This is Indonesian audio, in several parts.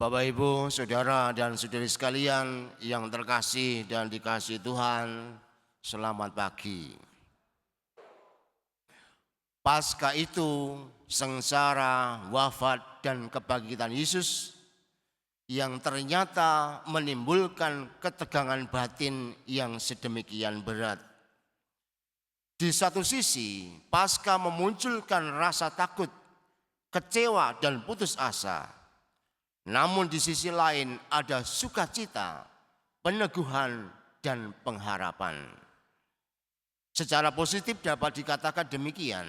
Bapak, Ibu, Saudara dan Saudari sekalian yang terkasih dan dikasihi Tuhan, selamat pagi. Pasca itu, sengsara, wafat, dan kebangkitan Yesus yang ternyata menimbulkan ketegangan batin yang sedemikian berat. Di satu sisi, pasca memunculkan rasa takut, kecewa, dan putus asa. Namun di sisi lain ada sukacita, peneguhan, dan pengharapan. Secara positif dapat dikatakan demikian.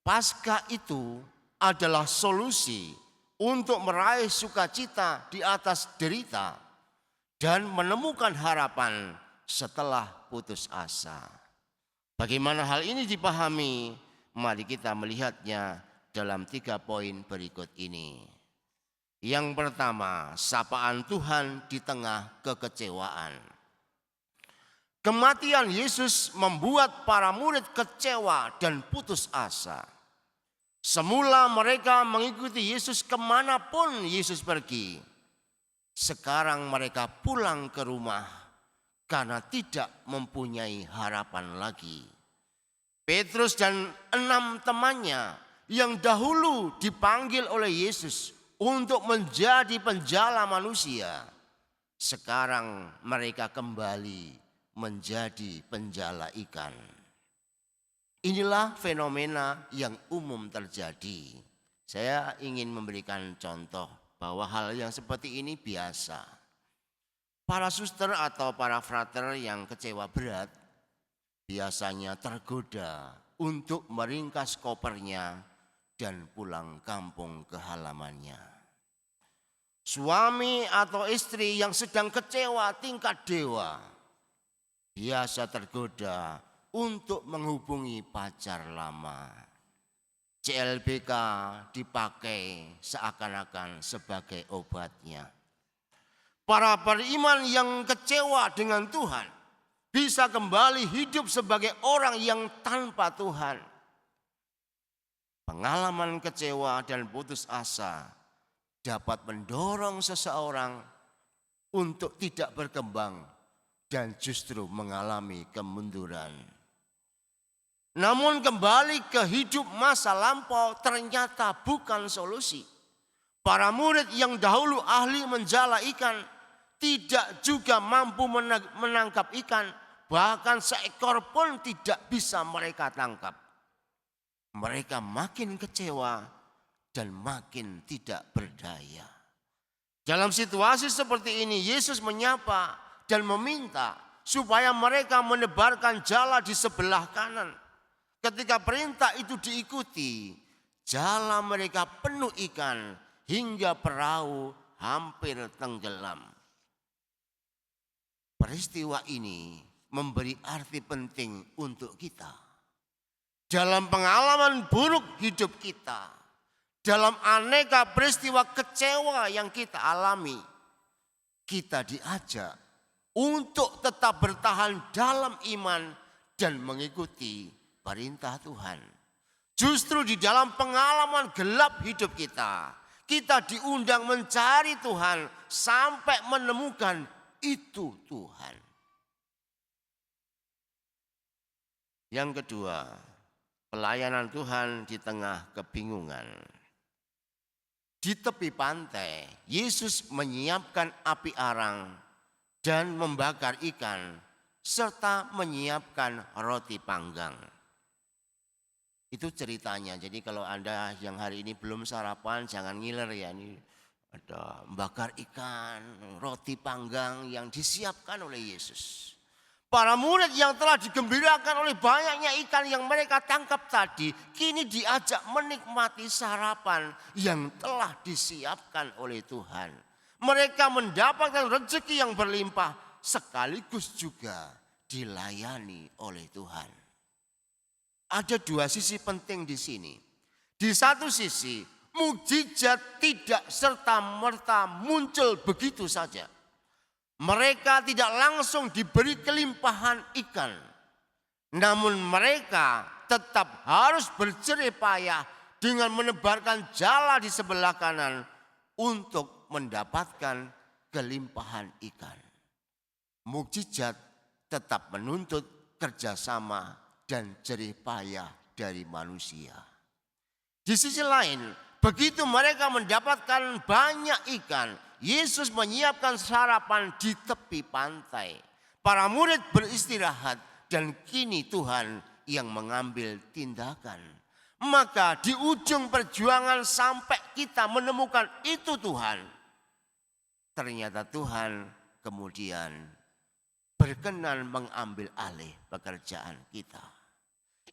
Pasca itu adalah solusi untuk meraih sukacita di atas derita dan menemukan harapan setelah putus asa. Bagaimana hal ini dipahami? Mari kita melihatnya dalam 3 poin berikut ini. Yang pertama, sapaan Tuhan di tengah kekecewaan. Kematian Yesus membuat para murid kecewa dan putus asa. Semula mereka mengikuti Yesus kemanapun Yesus pergi. Sekarang mereka pulang ke rumah karena tidak mempunyai harapan lagi. Petrus dan 6 temannya yang dahulu dipanggil oleh Yesus untuk menjadi penjala manusia, sekarang mereka kembali menjadi penjala ikan. Inilah fenomena yang umum terjadi. Saya ingin memberikan contoh bahwa hal yang seperti ini biasa. Para suster atau para frater yang kecewa berat biasanya tergoda untuk meringkas kopernya dan pulang kampung ke halamannya. Suami atau istri yang sedang kecewa tingkat dewa biasa tergoda untuk menghubungi pacar lama. CLBK dipakai seakan-akan sebagai obatnya. Para beriman yang kecewa dengan Tuhan bisa kembali hidup sebagai orang yang tanpa Tuhan. Pengalaman kecewa dan putus asa dapat mendorong seseorang untuk tidak berkembang dan justru mengalami kemunduran. Namun kembali ke hidup masa lampau ternyata bukan solusi. Para murid yang dahulu ahli menjala ikan tidak juga mampu menangkap ikan, bahkan seekor pun tidak bisa mereka tangkap. Mereka makin kecewa dan makin tidak berdaya. Dalam situasi seperti ini, Yesus menyapa dan meminta supaya mereka menebarkan jala di sebelah kanan. Ketika perintah itu diikuti, jala mereka penuh ikan hingga perahu hampir tenggelam. Peristiwa ini memberi arti penting untuk kita. Dalam pengalaman buruk hidup kita, dalam aneka peristiwa kecewa yang kita alami, kita diajak untuk tetap bertahan dalam iman dan mengikuti perintah Tuhan. Justru di dalam pengalaman gelap hidup kita, kita diundang mencari Tuhan sampai menemukan itu Tuhan. Yang kedua, pelayanan Tuhan di tengah kebingungan. Di tepi pantai, Yesus menyiapkan api arang dan membakar ikan, serta menyiapkan roti panggang. Itu ceritanya. Jadi kalau Anda yang hari ini belum sarapan, jangan ngiler ya. Ini ada membakar ikan, roti panggang yang disiapkan oleh Yesus. Para murid yang telah digembirakan oleh banyaknya ikan yang mereka tangkap tadi, kini diajak menikmati sarapan yang telah disiapkan oleh Tuhan. Mereka mendapatkan rezeki yang berlimpah sekaligus juga dilayani oleh Tuhan. Ada 2 sisi penting di sini. Di satu sisi, mukjizat tidak serta-merta muncul begitu saja. Mereka tidak langsung diberi kelimpahan ikan. Namun mereka tetap harus berjerih payah dengan menebarkan jala di sebelah kanan untuk mendapatkan kelimpahan ikan. Mukjizat tetap menuntut kerjasama dan jerih payah dari manusia. Di sisi lain, begitu mereka mendapatkan banyak ikan, Yesus menyiapkan sarapan di tepi pantai. Para murid beristirahat dan kini Tuhan yang mengambil tindakan. Maka di ujung perjuangan sampai kita menemukan itu Tuhan. Ternyata Tuhan kemudian berkenan mengambil alih pekerjaan kita.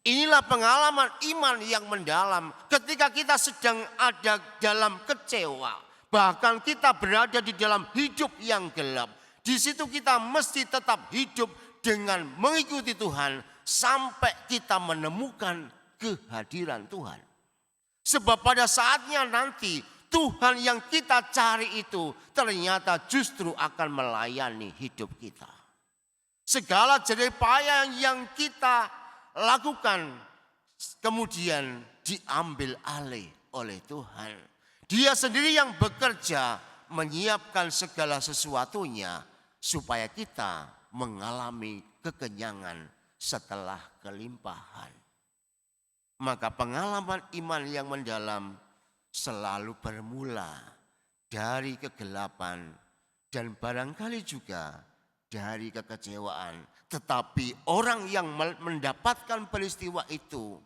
Inilah pengalaman iman yang mendalam ketika kita sedang ada dalam kecewa. Bahkan kita berada di dalam hidup yang gelap. Di situ kita mesti tetap hidup dengan mengikuti Tuhan sampai kita menemukan kehadiran Tuhan. Sebab pada saatnya nanti Tuhan yang kita cari itu ternyata justru akan melayani hidup kita. Segala jerih payah yang kita lakukan kemudian diambil alih oleh Tuhan. Dia sendiri yang bekerja menyiapkan segala sesuatunya supaya kita mengalami kekenyangan setelah kelimpahan. Maka pengalaman iman yang mendalam selalu bermula dari kegelapan dan barangkali juga dari kekecewaan. Tetapi orang yang mendapatkan peristiwa itu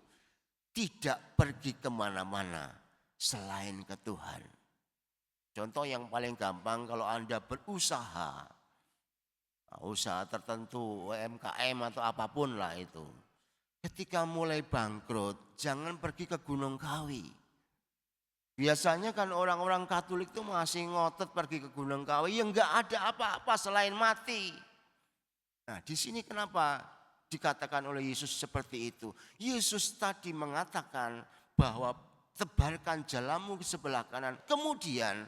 tidak pergi kemana-mana selain ke Tuhan. Contoh yang paling gampang, kalau Anda berusaha, usaha tertentu, UMKM atau apapun lah itu. Ketika mulai bangkrut, jangan pergi ke Gunung Kawi. Biasanya kan orang-orang Katolik itu masih ngotot pergi ke Gunung Kawi, yang enggak ada apa-apa selain mati. Nah, di sini kenapa dikatakan oleh Yesus seperti itu? Yesus tadi mengatakan bahwa tebarkan jalamu ke sebelah kanan. Kemudian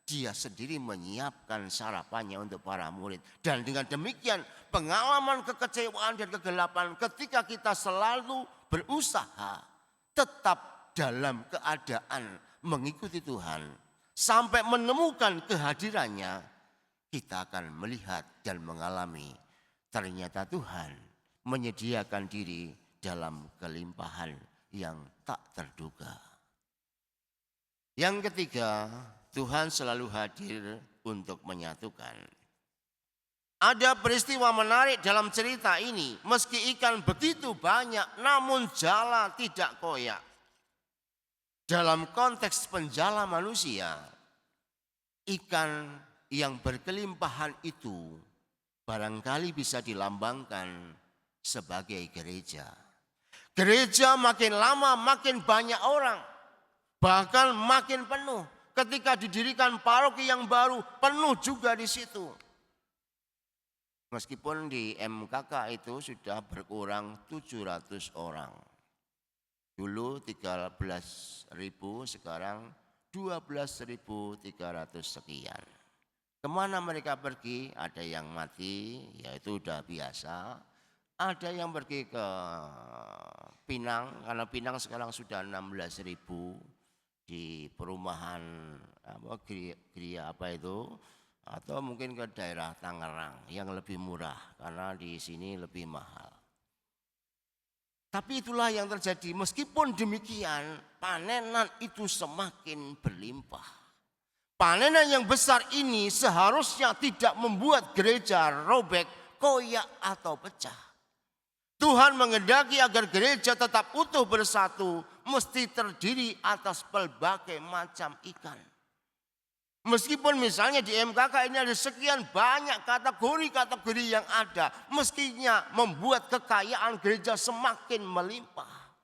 dia sendiri menyiapkan sarapannya untuk para murid. Dan dengan demikian pengalaman kekecewaan dan kegelapan ketika kita selalu berusaha tetap dalam keadaan mengikuti Tuhan sampai menemukan kehadirannya, kita akan melihat dan mengalami ternyata Tuhan menyediakan diri dalam kelimpahan yang tak terduga. Yang ketiga, Tuhan selalu hadir untuk menyatukan. Ada peristiwa menarik dalam cerita ini. Meski ikan begitu banyak, namun jala tidak koyak. Dalam konteks penjala manusia, ikan yang berkelimpahan itu barangkali bisa dilambangkan sebagai gereja. Gereja makin lama makin banyak orang, bahkan makin penuh. Ketika didirikan paroki yang baru, penuh juga di situ. Meskipun di MKK itu sudah berkurang 700 orang. Dulu 13.000, sekarang 12.300 sekian. Kemana mereka pergi? Ada yang mati, yaitu udah biasa. Ada yang pergi ke Pinang, karena Pinang sekarang sudah 16.000 di perumahan gereja apa itu, atau mungkin ke daerah Tangerang yang lebih murah karena di sini lebih mahal. Tapi itulah yang terjadi. Meskipun demikian, panenan itu semakin berlimpah. Panenan yang besar ini seharusnya tidak membuat gereja robek, koyak atau pecah. Tuhan menghendaki agar gereja tetap utuh bersatu, mesti terdiri atas berbagai macam ikan. Meskipun misalnya di MKK ini ada sekian banyak kategori-kategori yang ada, mestinya membuat kekayaan gereja semakin melimpah.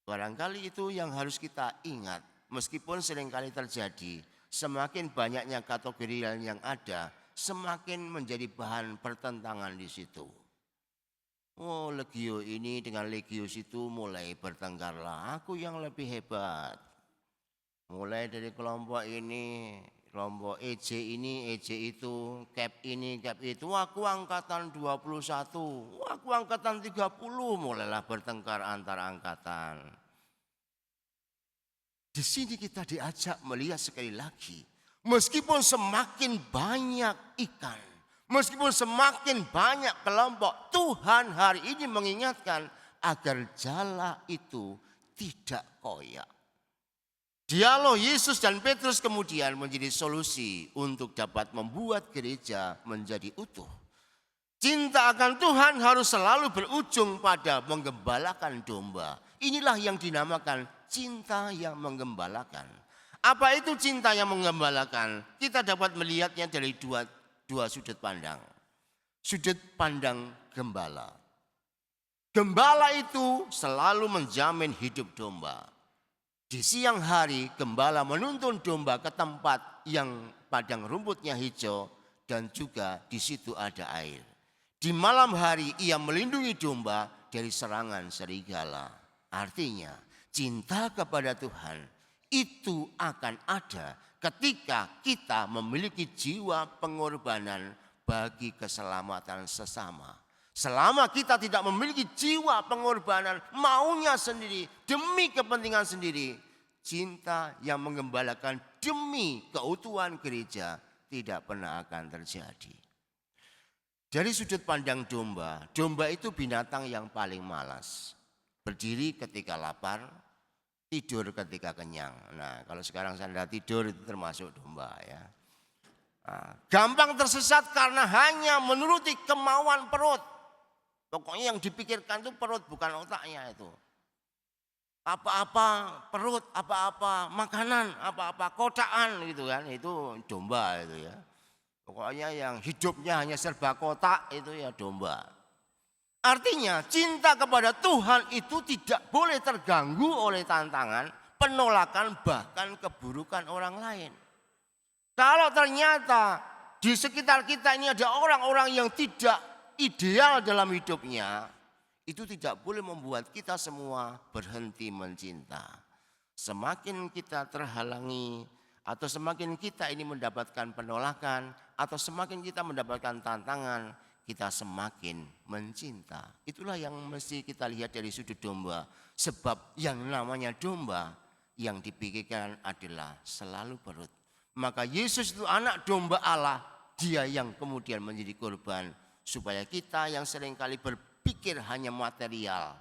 Barangkali itu yang harus kita ingat, meskipun seringkali terjadi, semakin banyaknya kategori yang ada, semakin menjadi bahan pertentangan di situ. Oh, legio ini dengan legio situ mulai bertengkarlah. Aku yang lebih hebat. Mulai dari kelompok ini, kelompok EJ ini, EJ itu, CAP ini, CAP itu. Aku angkatan 21, aku angkatan 30. Mulailah bertengkar antar angkatan. Di sini kita diajak melihat sekali lagi, meskipun semakin banyak ikan, meskipun semakin banyak kelompok, Tuhan hari ini mengingatkan agar jala itu tidak koyak. Dialog Yesus dan Petrus kemudian menjadi solusi untuk dapat membuat gereja menjadi utuh. Cinta akan Tuhan harus selalu berujung pada menggembalakan domba. Inilah yang dinamakan cinta yang menggembalakan. Apa itu cinta yang menggembalakan? Kita dapat melihatnya dari dua sudut pandang. Sudut pandang gembala. Gembala itu selalu menjamin hidup domba. Di siang hari gembala menuntun domba ke tempat yang padang rumputnya hijau dan juga di situ ada air. Di malam hari ia melindungi domba dari serangan serigala. Artinya cinta kepada Tuhan itu akan ada ketika kita memiliki jiwa pengorbanan bagi keselamatan sesama. Selama kita tidak memiliki jiwa pengorbanan maunya sendiri demi kepentingan sendiri, cinta yang menggembalakan demi keutuhan gereja tidak pernah akan terjadi. Dari sudut pandang domba, domba itu binatang yang paling malas. Berdiri ketika lapar, tidur ketika kenyang. Nah, kalau sekarang Anda tidur itu termasuk domba ya. Nah, gampang tersesat karena hanya menuruti kemauan perut. Pokoknya yang dipikirkan itu perut, bukan otaknya itu. Apa-apa perut, apa-apa makanan, apa-apa kotaan gitu kan. Itu domba itu ya. Pokoknya yang hidupnya hanya serba kotak itu ya domba. Artinya cinta kepada Tuhan itu tidak boleh terganggu oleh tantangan, penolakan, bahkan keburukan orang lain. Kalau ternyata di sekitar kita ini ada orang-orang yang tidak ideal dalam hidupnya, itu tidak boleh membuat kita semua berhenti mencinta. Semakin kita terhalangi atau semakin kita ini mendapatkan penolakan atau semakin kita mendapatkan tantangan, kita semakin mencinta. Itulah yang mesti kita lihat dari sudut domba. Sebab yang namanya domba yang dipikirkan adalah selalu perut. Maka Yesus itu anak domba Allah, dia yang kemudian menjadi korban. Supaya kita yang seringkali berpikir hanya material,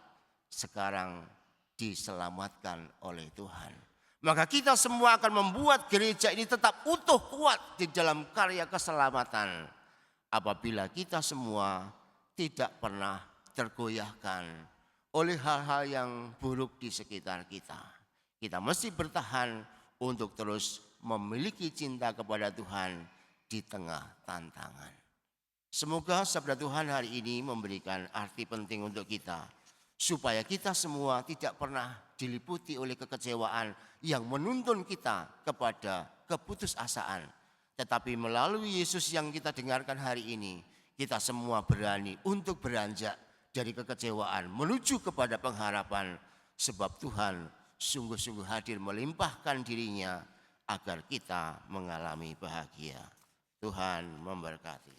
sekarang diselamatkan oleh Tuhan. Maka kita semua akan membuat gereja ini tetap utuh kuat di dalam karya keselamatan. Apabila kita semua tidak pernah tergoyahkan oleh hal-hal yang buruk di sekitar kita. Kita mesti bertahan untuk terus memiliki cinta kepada Tuhan di tengah tantangan. Semoga sabda Tuhan hari ini memberikan arti penting untuk kita. Supaya kita semua tidak pernah diliputi oleh kekecewaan yang menuntun kita kepada keputusasaan. Tetapi melalui Yesus yang kita dengarkan hari ini, kita semua berani untuk beranjak dari kekecewaan menuju kepada pengharapan. Sebab Tuhan sungguh-sungguh hadir melimpahkan dirinya agar kita mengalami bahagia. Tuhan memberkati.